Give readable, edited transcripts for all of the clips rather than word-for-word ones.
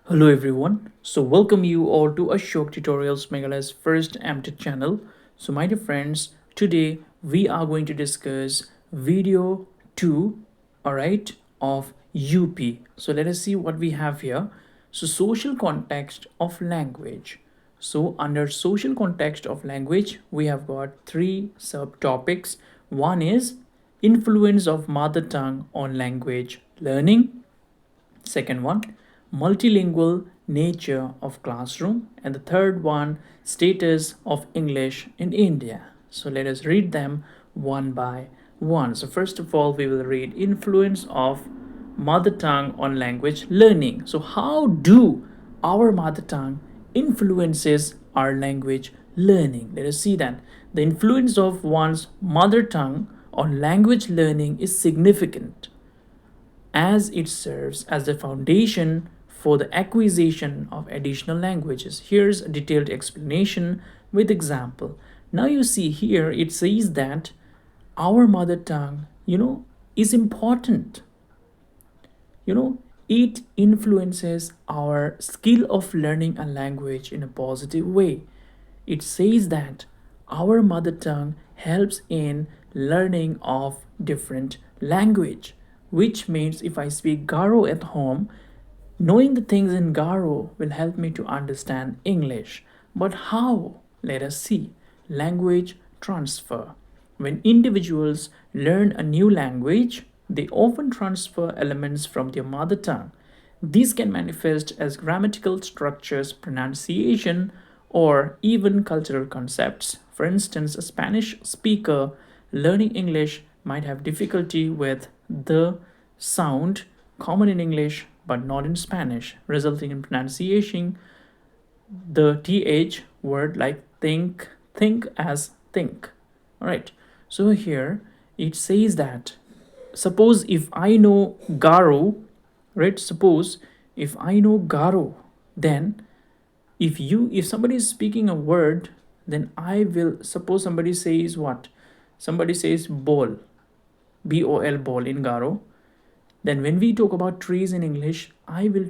Hello everyone. So welcome you all to Ashok Tutorials Meghalaya's first MTech channel. So my dear friends, today we are going to discuss video 2, alright, of UP. So let us see what we have here. So social context of language. So under social context of language, we have got three subtopics. One is influence of mother tongue on language learning. Second one, multilingual nature of classroom. And the third one, status of English in India. So let us read them one by one. So first of all, we will read influence of mother tongue on language learning. So how do our mother tongue influences our language learning? Let us see that. The influence of one's mother tongue on language learning is significant as it serves as the foundation for the acquisition of additional languages. Here's a detailed explanation with example. Now you see here it says that our mother tongue, is important. It influences our skill of learning a language in a positive way. It says that our mother tongue helps in learning of different language, which means if I speak Garo at home, knowing the things in Garo will help me to understand English. But how? Let us see. Language transfer. When individuals learn a new language, they often transfer elements from their mother tongue. These can manifest as grammatical structures, pronunciation, or even cultural concepts. For instance, a Spanish speaker learning English might have difficulty with the sound common in English but not in Spanish, resulting in pronunciation the th word like think as think. All right. So here it says that suppose if I know Garo, right? Suppose if I know Garo, then if somebody is speaking a word, then I will suppose somebody says what? Somebody says ball, bol ball in Garo. Then when we talk about trees in English, I will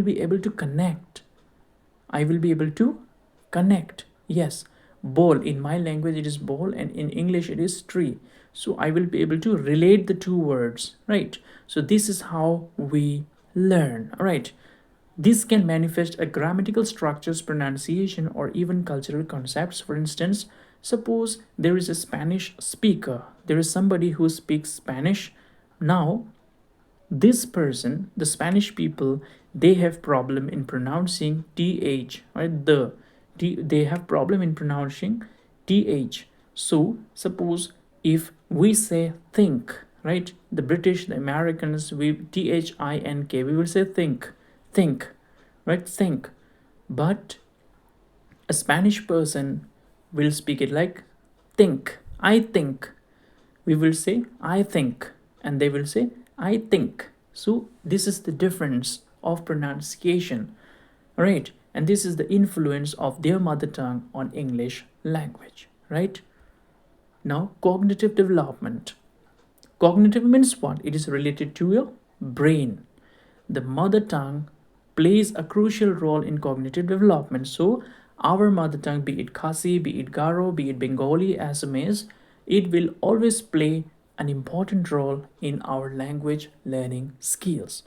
be able to connect. I will be able to connect. Yes, ball in my language it is ball and in English it is tree. So I will be able to relate the two words, right? So this is how we learn, all right? This can manifest a grammatical structures, pronunciation, or even cultural concepts. For instance, suppose there is a Spanish speaker. There is somebody who speaks Spanish. Now, this person, the Spanish people, they have problem in pronouncing th, right? They have problem in pronouncing th. So suppose if we say think, right? The British, the Americans, we think, we will say think, right? Think. But a Spanish person will speak it like think. I think. We will say I think, and they will say I think. So this is the difference of pronunciation, right? And this is the influence of their mother tongue on English language, right? Now, cognitive development. Cognitive means what? It is related to your brain. The mother tongue plays a crucial role in cognitive development. So, our mother tongue, be it Khasi, be it Garo, be it Bengali, Assamese, it will always play an important role in our language learning skills.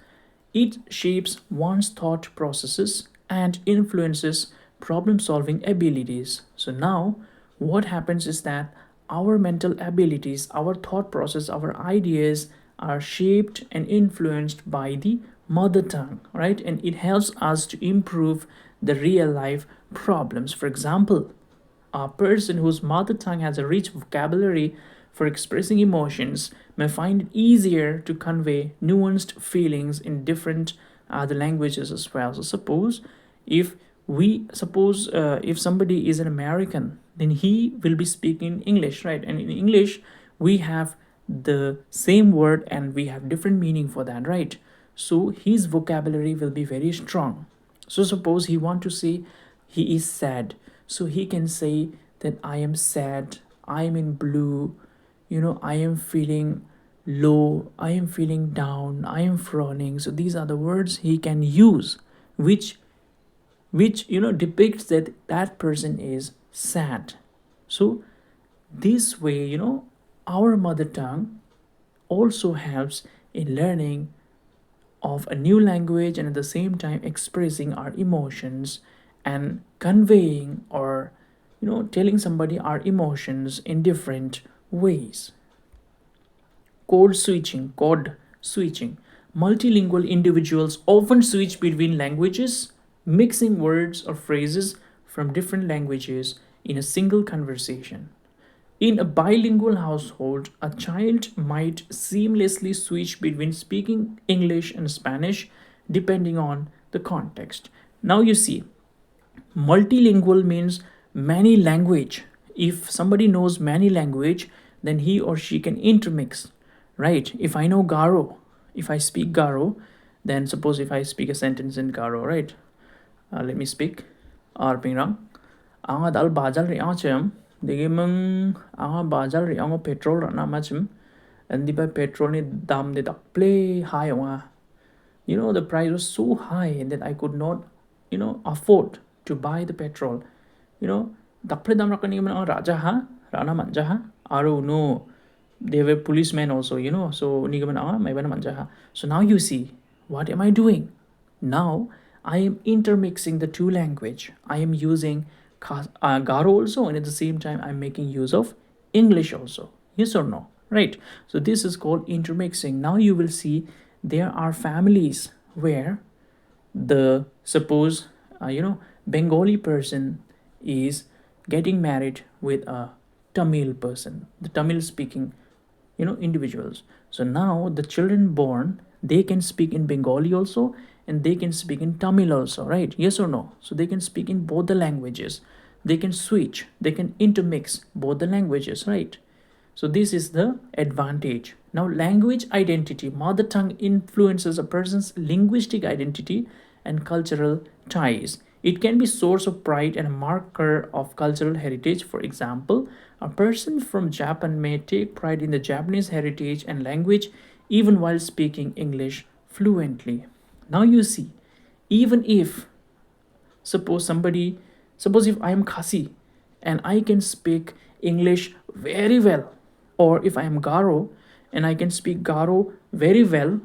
It shapes one's thought processes and influences problem solving abilities. So, now what happens is that our mental abilities, our thought process, our ideas are shaped and influenced by the mother tongue, right? And it helps us to improve the real life problems. For example, a person whose mother tongue has a rich vocabulary for expressing emotions may find it easier to convey nuanced feelings in different other languages as well. So if if somebody is an American, then he will be speaking English, right? And in English, we have the same word and we have different meaning for that, right? So his vocabulary will be very strong. So suppose he want to say he is sad, so he can say that I am sad, I am in blue, I am feeling low, I am feeling down, I am frowning. So these are the words he can use, which depicts that that person is sad. So this way, our mother tongue also helps in learning of a new language, and at the same time expressing our emotions and conveying or telling somebody our emotions in different ways. Code switching. Multilingual individuals often switch between languages, mixing words or phrases from different languages in a single conversation. In a bilingual household, a child might seamlessly switch between speaking English and Spanish depending on the context. Now you see, multilingual means many language. If somebody knows many language, then he or she can intermix, right? If I know Garo, if I speak Garo, then suppose if I speak a sentence in Garo, right? Let me speak. Arpingrang. Anga dal bajal ri achem. Digimang anga bajal ri anga petrol rana machem. And the petrol ni dam de dak play high wa. The price was so high that I could not afford to buy the petrol. Dapre dam rakani man raja ha rana manja ha aru no, they were policemen also, so nigaman may bana manja ha. So now you see, what am I doing? Now I am intermixing the two language. I am using Garo also, and at the same time I'm making use of English also. Yes or no? Right. So this is called intermixing. Now you will see there are families where the suppose Bengali person is getting married with a Tamil person, the Tamil speaking individuals. So now the children born, they can speak in Bengali also, and they can speak in Tamil also, right? Yes or no? So they can speak in both the languages. They can switch, they can intermix both the languages, right? So this is the advantage. Now, language identity, mother tongue influences a person's linguistic identity and cultural ties. It can be source of pride and a marker of cultural heritage. For example, a person from Japan may take pride in the Japanese heritage and language even while speaking English fluently. Now you see, even if suppose if I am Khasi and I can speak English very well, or if I am Garo and I can speak Garo very well,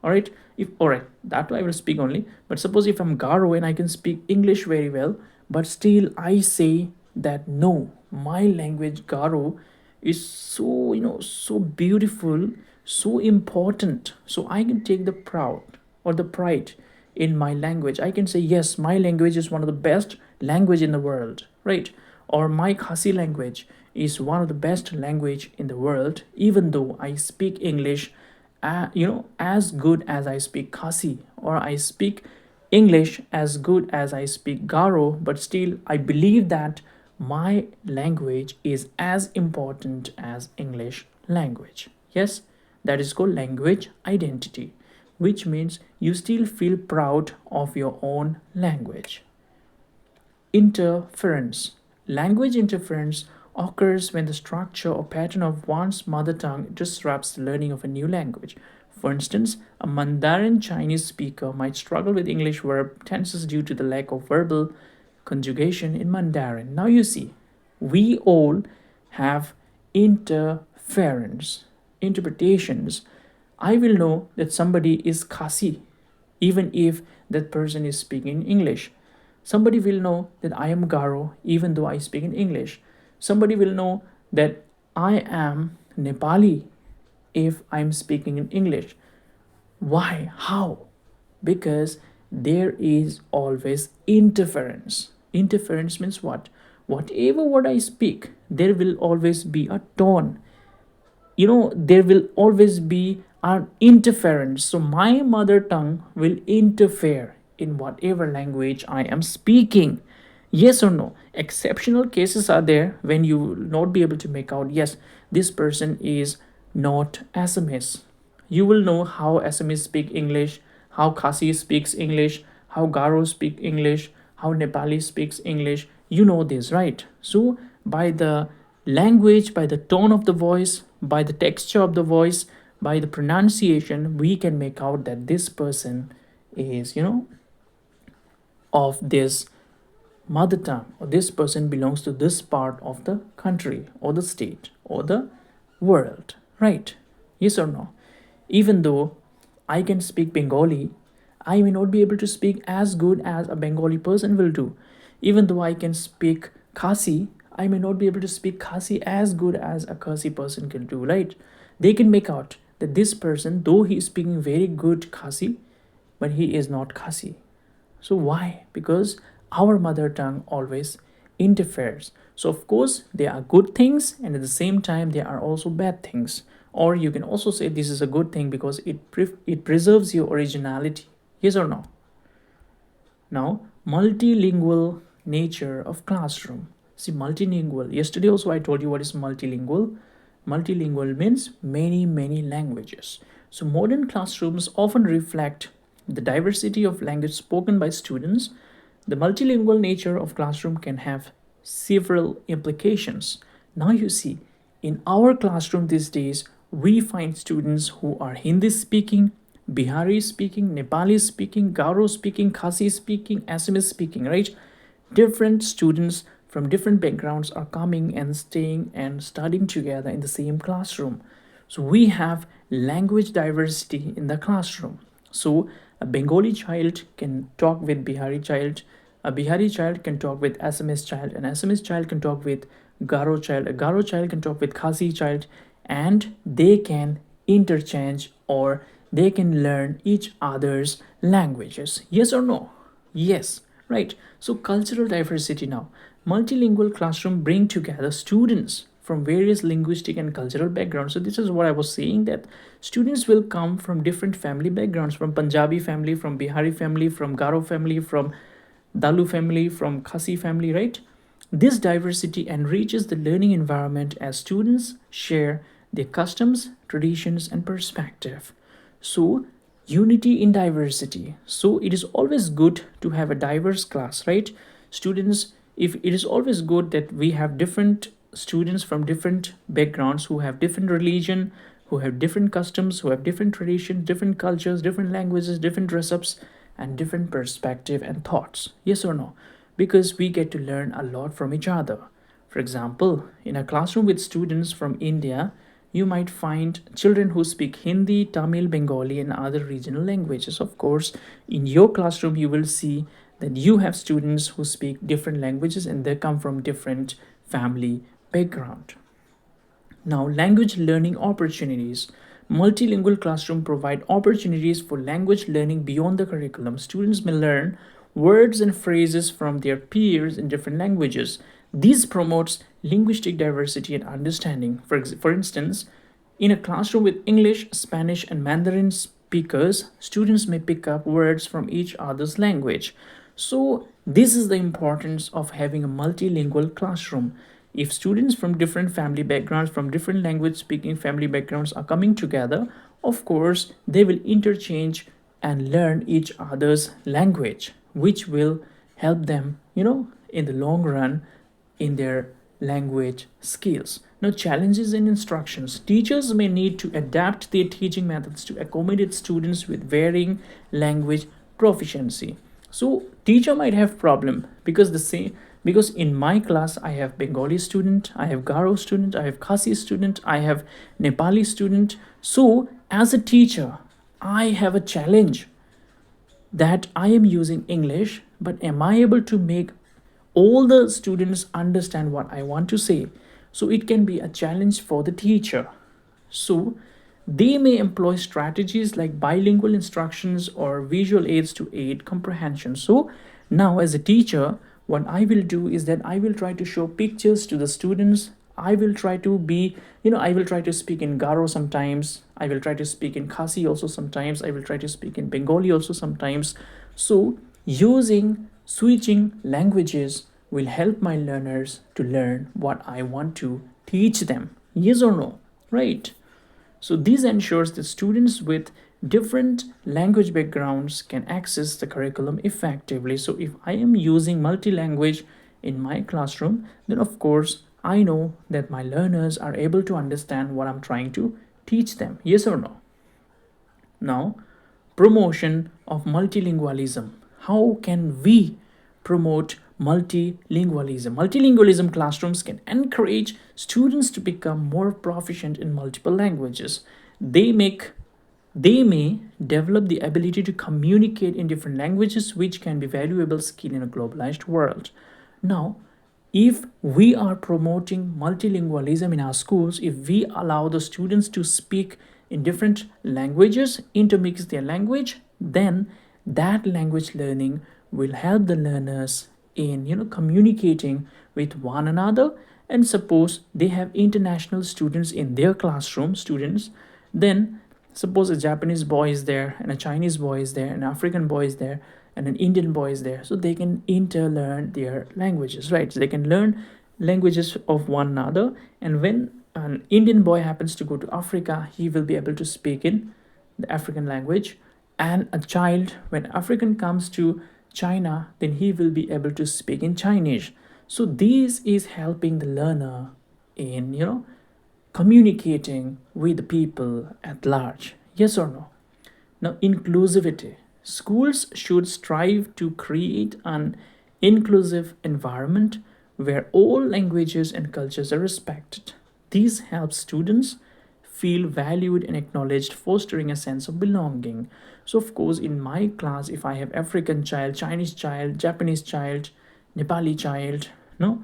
all right, if all right, that I will speak only. But suppose if I'm Garo and I can speak English very well, but still I say that no, my language Garo is so so beautiful, so important, so I can take the proud or the pride in my language. I can say yes, my language is one of the best language in the world, right? Or my Khasi language is one of the best language in the world, even though I speak English as good as I speak Khasi, or I speak English as good as I speak Garo, but still I believe that my language is as important as English language. Yes, that is called language identity, which means you still feel proud of your own language. Interference. Language interference occurs when the structure or pattern of one's mother tongue disrupts the learning of a new language. For instance, a Mandarin Chinese speaker might struggle with English verb tenses due to the lack of verbal conjugation in Mandarin. Now you see, we all have interference, interpretations. I will know that somebody is Khasi, even if that person is speaking English. Somebody will know that I am Garo, even though I speak in English. Somebody will know that I am Nepali if I'm speaking in English. Why? How? Because there is always interference. Interference means what? Whatever word I speak, there will always be a tone. There will always be an interference. So my mother tongue will interfere in whatever language I am speaking. Yes or no? Exceptional cases are there when you will not be able to make out, yes, this person is not Assamese. You will know how Assamese speak English, how Khasi speaks English, how Garo speak English, how Nepali speaks English. You know this, right? So by the language, by the tone of the voice, by the texture of the voice, by the pronunciation, we can make out that this person is, of this mother tongue, or this person belongs to this part of the country or the state or the world, right? Yes or no? Even though I can speak Bengali, I may not be able to speak as good as a Bengali person will do. Even though I can speak Khasi, I may not be able to speak Khasi as good as a Khasi person can do, right? They can make out that this person, though he is speaking very good Khasi, but he is not Khasi. So why? Because our mother tongue always interferes. So of course there are good things, and at the same time there are also bad things. Or you can also say this is a good thing because it preserves your originality. Yes or no? Now, multilingual nature of classroom. See, multilingual. Yesterday also I told you what is multilingual. Multilingual means many languages. So modern classrooms often reflect the diversity of language spoken by students. The multilingual nature of classroom can have several implications. Now you see, in our classroom these days, we find students who are Hindi speaking, Bihari speaking, Nepali speaking, Garo speaking, Khasi speaking, Assamese speaking, right? Different students from different backgrounds are coming and staying and studying together in the same classroom. So we have language diversity in the classroom. So a Bengali child can talk with Bihari child, a Bihari child can talk with Assamese child, an Assamese child can talk with Garo child, a Garo child can talk with Khasi child, and they can interchange, or they can learn each other's languages. Yes or no? Yes, right. So cultural diversity now. Multilingual classroom bring together students from various linguistic and cultural backgrounds. So this is what I was saying, that students will come from different family backgrounds, from Punjabi family, from Bihari family, from Garo family, from Dalu family, from Khasi family, right? This diversity enriches the learning environment as students share their customs, traditions, and perspective. So, unity in diversity. So, it is always good to have a diverse class, right? Students, if it is always good that we have different students from different backgrounds who have different religion, who have different customs, who have different traditions, different cultures, different languages, different dress ups, and different perspective and thoughts. Yes or no? Because we get to learn a lot from each other. For example, in a classroom with students from India, you might find children who speak Hindi, Tamil, Bengali, and other regional languages. Of course, in your classroom, you will see that you have students who speak different languages and they come from different family background. Now, language learning opportunities. Multilingual classroom provide opportunities for language learning beyond the curriculum. Students may learn words and phrases from their peers in different languages. This promotes linguistic diversity and understanding. For instance, in a classroom with English, Spanish, and Mandarin speakers, students may pick up words from each other's language. So, this is the importance of having a multilingual classroom. If students from different family backgrounds, from different language speaking family backgrounds are coming together, of course, they will interchange and learn each other's language, which will help them, in the long run in their language skills. Now, challenges in instructions. Teachers may need to adapt their teaching methods to accommodate students with varying language proficiency. So, teacher might have problem because in my class I have Bengali student, I have Garo student, I have Khasi student, I have Nepali student. So, as a teacher, I have a challenge that I am using English, but am I able to make all the students understand what I want to say? So it can be a challenge for the teacher. So they may employ strategies like bilingual instructions or visual aids to aid comprehension. So now, as a teacher, what I will do is that I will try to show pictures to the students. I will try to be, I will try to speak in Garo sometimes. I will try to speak in Khasi also sometimes. I will try to speak in Bengali also sometimes. So, switching languages will help my learners to learn what I want to teach them. Yes or no? Right. So this ensures that students with different language backgrounds can access the curriculum effectively. So if I am using multi-language in my classroom, then of course I know that my learners are able to understand what I'm trying to teach them. Yes or no? Now, promotion of multilingualism. How can we promote multilingualism. Multilingualism classrooms can encourage students to become more proficient in multiple languages. They make they may develop the ability to communicate in different languages, which can be valuable skill in a globalized world. Now, if we are promoting multilingualism in our schools, if we allow the students to speak in different languages, intermix their language, then that language learning will help the learners in communicating with one another. And suppose they have international students in their classroom, students, then suppose a Japanese boy is there and a Chinese boy is there, an African boy is there, and an Indian boy is there, so they can interlearn their languages, right? So they can learn languages of one another. And when an Indian boy happens to go to Africa, he will be able to speak in the African language. And a child, when African comes to China, then he will be able to speak in Chinese. So this is helping the learner in communicating with the people at large. Yes or no? Now, inclusivity. Schools should strive to create an inclusive environment where all languages and cultures are respected. This helps students feel valued and acknowledged, fostering a sense of belonging. So, of course, in my class, if I have African child, Chinese child, Japanese child, Nepali child, no,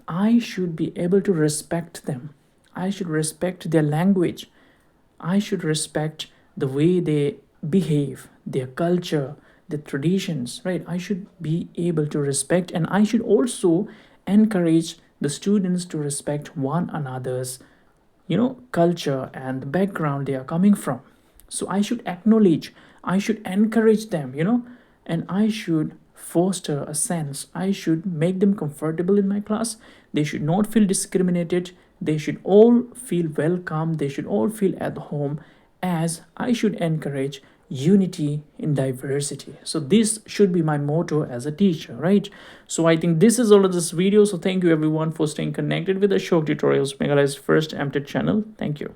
I should be able to respect them. I should respect their language. I should respect the way they behave, their culture, their traditions, right? I should be able to respect, and I should also encourage the students to respect one another's culture and the background they are coming from. So I should acknowledge, I should encourage them, and I should foster a sense, I should make them comfortable in my class. They should not feel discriminated, they should all feel welcome, they should all feel at home, as I should encourage unity in diversity. So this should be my motto as a teacher, right? So I think this is all of this video. So thank you everyone for staying connected with the short tutorials, Meghalaya's first MTech channel. Thank you.